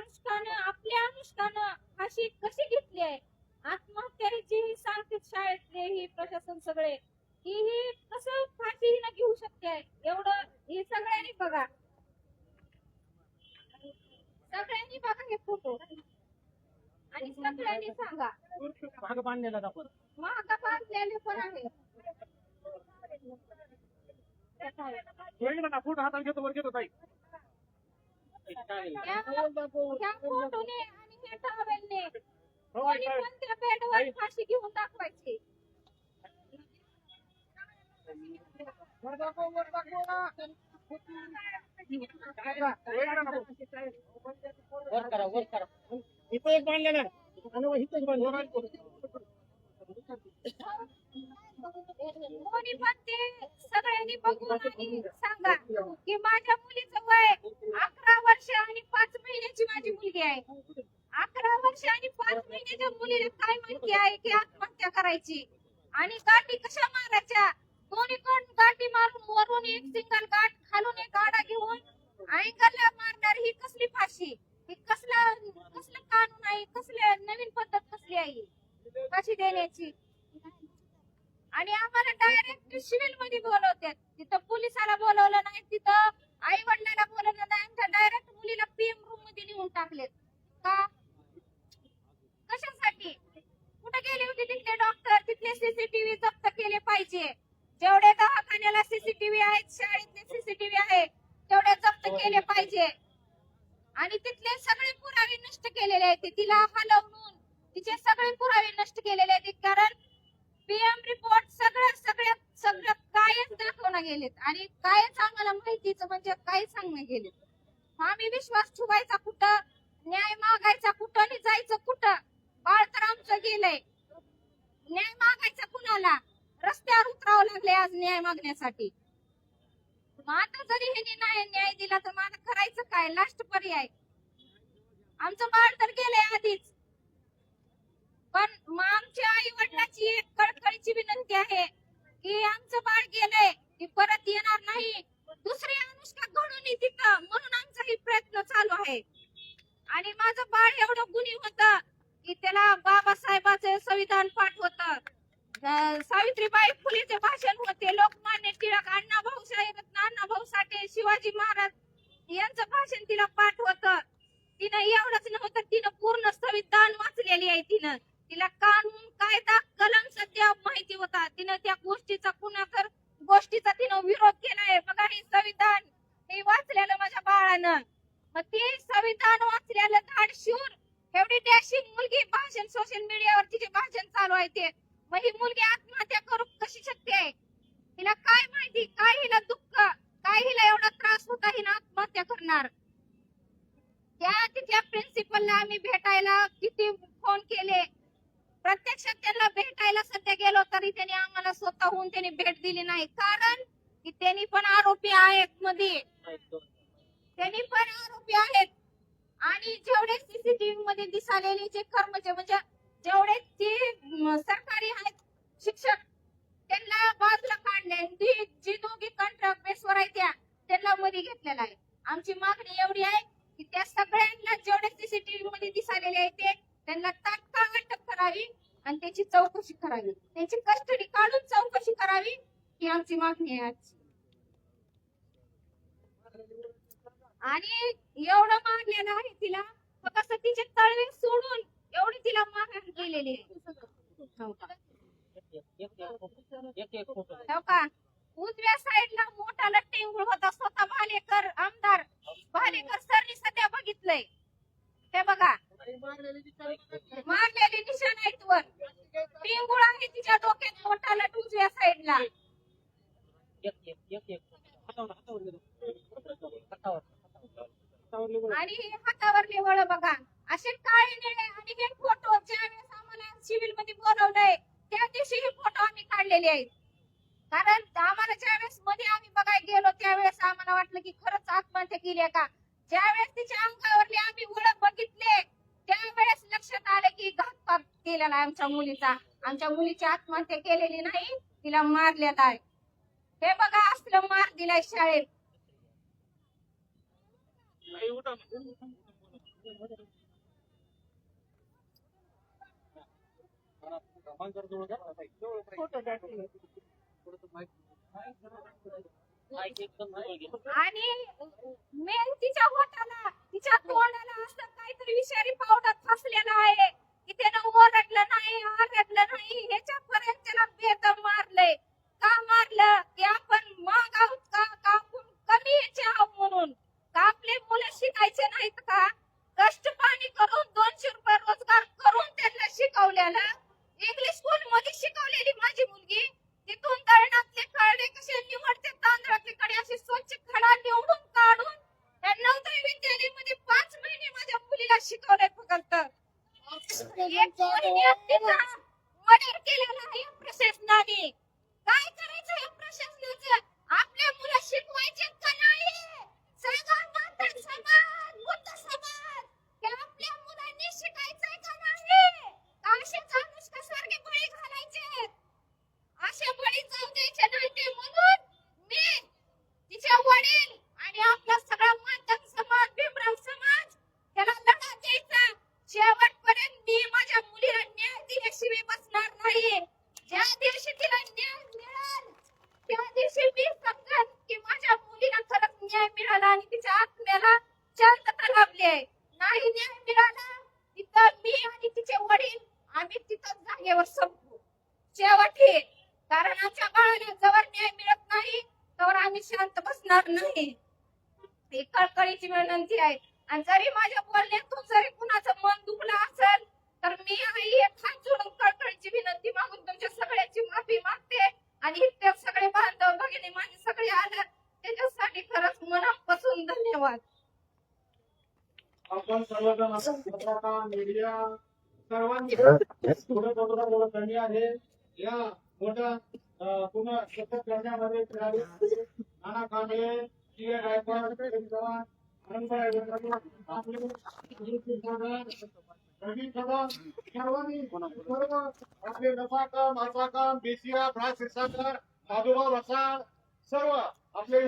आपल्या अनुष्कानं फाशी कशी घेतली आहे. आत्महत्याची सांगते शाळेतले ही प्रशासन सगळे की ही कसं फाशी न घेऊ शकते एवढं हे सगळ्यांनी बघा. सगळ्यांनी बघा हे फोटो आणि सगळ्यांनी सांगा. महाग बांधलेले पण आहे. फोटो हातात घेतो वर घेतो ताई. ह्या फोटोने आणि ह्या टॉवेलने कोणी पण त्या बेडवर फाशी घेऊन दाखवायची. इथं एक बांधलेलं कोणी पण ते सगळ्यांनी बघून आणि सांगा की माझ्या मुलीचं वय 11 वर्ष आणि 5 महिन्याची माझी मुलगी आहे. 11 वर्ष आणि 5 महिन्याच्या मुलीला काय माहिती आहे की आत्महत्या करायची आणि गाठी कशा मारायच्या. दोन्ही कोण गाठी मारून वरून एक सिंगल गाठ खालून एक आडा घेऊन अँगलला मारणार ही कसली फाशी. ही कसलं कानून आहे. कसली नवीन पद्धत कसली आहे फाशी देण्याची. आणि आम्हाला डायरेक्ट सिव्हिल मध्ये बोलवतात. तिथं पोलिसाला बोलवलं नाही. तिथं आई वडिलांना बोलवलं नाही. आमच्या डायरेक्ट मुलीला पीएम रूम मध्ये नेऊन टाकलेत. का कशासाठी. कुठे गेले होते तिथले डॉक्टर. तिथले सीसीटीव्ही जप्त केले पाहिजे. जेवढे दवाखान्याला सीसीटीव्ही आहेत शाळेतले सीसीटीव्ही आहे तेवढे जप्त केले पाहिजे. आणि तिथले सगळे पुरावे नष्ट केलेले आहेत. तिला हलवून तिचे सगळे पुरावे नष्ट केलेले आहेत. कारण पीएम रिपोर्ट सगळं कायच दाखवण्यात गेलेत आणि कायच आम्हाला माहितीच म्हणजे काय सांगण्यात गेले. आम्ही विश्वास ठेवायचा कुठं. न्याय मागायचा कुठं आणि जायचं कुठं. बाळ तर आमचं गेलंय. न्याय मागायचा कुणाला. रस्त्यावर उतरावं लागले आज न्याय मागण्यासाठी. आता जरी ह्यांनी न्याय दिला तर मला करायचं काय. लास्ट पर्याय आमचं बाळ तर गेलंय आधीच. पण आमच्या आई वडिलांची एक कळकळीची विनंती आहे की आमचं बाळ गेलंय की परत येणार नाही. दुसरी अनुष्का घडून तिथं म्हणून आमचा ही प्रयत्न चालू आहे. आणि माझं बाळ एवढं गुणी होतं की त्याला बाबासाहेबांचे संविधान पाठ होतं. सावित्रीबाई फुलेचे भाषण होते. लोकमान्य टिळक अण्णाभाऊ साहेब अण्णाभाऊ साठे शिवाजी महाराज यांचं भाषण तिला पाठ होतं. तिनं एवढंच नव्हतं तिनं पूर्ण संविधान वाचलेली आहे. तिला कानून कायदा कलम सध्या माहिती होता. तिनं त्या गोष्टीचा तिनं विरोध केलाय. बघा हे संविधान हे वाचलेलं माझ्या बाळानं. मग ते संविधान वाचलेलं धाडशूर एवढी डॅशिंग मुलगी भाषण सोशल मीडियावर तिचे भाषण चालू आहे ते. मग ही मुलगी आत्महत्या करू कशी शक्य आहे. हिला काय माहिती काय हिला दुःख काय हिला एवढा त्रास होता हिला आत्महत्या करणार. त्या तिथल्या प्रिन्सिपलला आम्ही भेटायला किती फोन केले. प्रत्यक्षात त्यांना भेटायला सध्या गेलो तरी त्यांनी आम्हाला स्वतःहून त्यांनी भेट दिली नाही. कारण की त्यांनी पण आरोपी आहेत मध्ये. त्यांनी पण आरोपी आहेत. आणि जेवढे सीसीटीव्ही मध्ये दिसालेले जे कर्मचारी म्हणजे जेवढे ते सरकारी आहेत शिक्षक त्यांना बाजूला काढले. जी दोघी कॉन्ट्रॅक्ट बेसवर आहेत त्यांना मध्ये घेतलेला आहे. आमची मागणी एवढी आहे की त्या सगळ्यांना जेवढे सीसीटीव्ही मध्ये दिसालेले आहेत ते त्यांना तात्काळ अटक करावी आणि त्याची चौकशी करावी. त्यांची कस्टडी काढून चौकशी करावी ही आमची मागणी आहे. आणि एवढं मारलेलं आहे तिला. कसं तिचे तळवे सोडून एवढी तिला मारहाण केलेली आहे. हो का. उजव्या साईडला मोठा लट्टेंगुळ होता. स्वतः भालेकर आमदार भालेकर सरनी सध्या बघितलंय ते बघा. मारलेली निशाण आहेत वर. टिंगुळ आहे तिच्या डोक्यात मोठा लट उजव्या साईडला. आणि हातावरले वळ बघा असे काळे निळे. आणि हे फोटो ज्यावेळेस आम्हाला सिव्हिल मध्ये बोलवलंय त्या दिवशी हे फोटो आम्ही काढलेले आहेत. कारण आम्हाला ज्यावेळेस मध्ये आम्ही बघायला गेलो त्यावेळेस आम्हाला वाटलं की खरंच आत्महत्या केली का. ज्यावेळेस तिच्या अंगावरले आम्ही वळ बघितले त्यावेळेस लक्षात आलं की घातपात केलेला आहे आमच्या मुलीचा. आमच्या मुलीची आत्महत्या केलेली नाही तिला मारलेला आहे. हे बघा असलं मार दिलाय शाळेत. आणि मेन तिच्या होटाला तिच्या तोंडाला असं काहीतरी विषारी पावडर फसलेला आहे की त्यानं ओरडलं नाही आरडलं नाही ह्याच्यापर्यंत त्याला बेदम मारलंय. का मारलं की आपण मग आहोत का आपण कमी याचे आहोत म्हणून का आपले मुलं शिकायचे नाहीत का कष्ट पाणी करून 200 रुपये रोजगार करून त्यांना शिकवलेलं इंग्लिश स्कूल मध्ये शिकवलेली माझी मुलगी तिथून दळणातले खडे कसे निवडते तांदळातले खडे असे स्वच्छ खडा निवडून काढून त्या नवोदय विद्यालयामध्ये 5 महिने माझ्या मुलीला शिकवलंय फक्त. एक मुलीने तिचा मर्डर केलेला आहे प्रशासनाने. काय करायचं या प्रशासनाचं आपल्या मुलं शिकवायचे का नाही सांगा माता समाज बुद्ध समाज की आपल्या मुलांनी शिकायचंय का नाही का असेच अनुष्कासारखे बळी घालायचे असे बळी जाऊ द्यायचे नाही ते म्हणून मी तिच्या वडील आणि आपला सगळा मातंग समाज भीमराव समाज त्याला लढा द्यायचा शेवटपर्यंत. मी माझ्या मुलीला न्याय दिल्याशिवाय बसणार नाही. ज्या दिवशी तिला न्याय मिळाल त्या दिवशी मी समजेन की माझ्या मुलीला खरंच न्याय मिळाला आणि तिच्या आत्म्याला शांतता लाभली आहे. नाही न्याय मिळाला तिथं मी आणि तिचे वडील आम्ही तिथं जागेवर संपू शेवटी. कारण आमच्या बाळाला जवळ न्याय मिळत नाही तर आम्ही शांत बसणार नाही. ही कळकळीची विनंती आहे. आणि जरी माझ्या बोलण्यातून जरी कुणाचं मन दुखलं असेल तर मी आई एक हात जोडून कळकळीची विनंती मागून तुमच्या सगळ्यांची माफी मागते. आणि इथे सगळे बांधव भगिनी माझे सगळे आले त्याच्यासाठी खरंच मनापासून धन्यवाद. आपण सर्वजण पत्रकार मीडिया सर्वांनी थोडं कमी आहे या मोठ्या पुन्हा सतत करण्यामध्ये नाना कांबळे गायकवाड चव्हाण सर्वांनी सर्व आपले नफाकाम बेसिया फ्रान्स माधुराव रसाळ सर्व आपले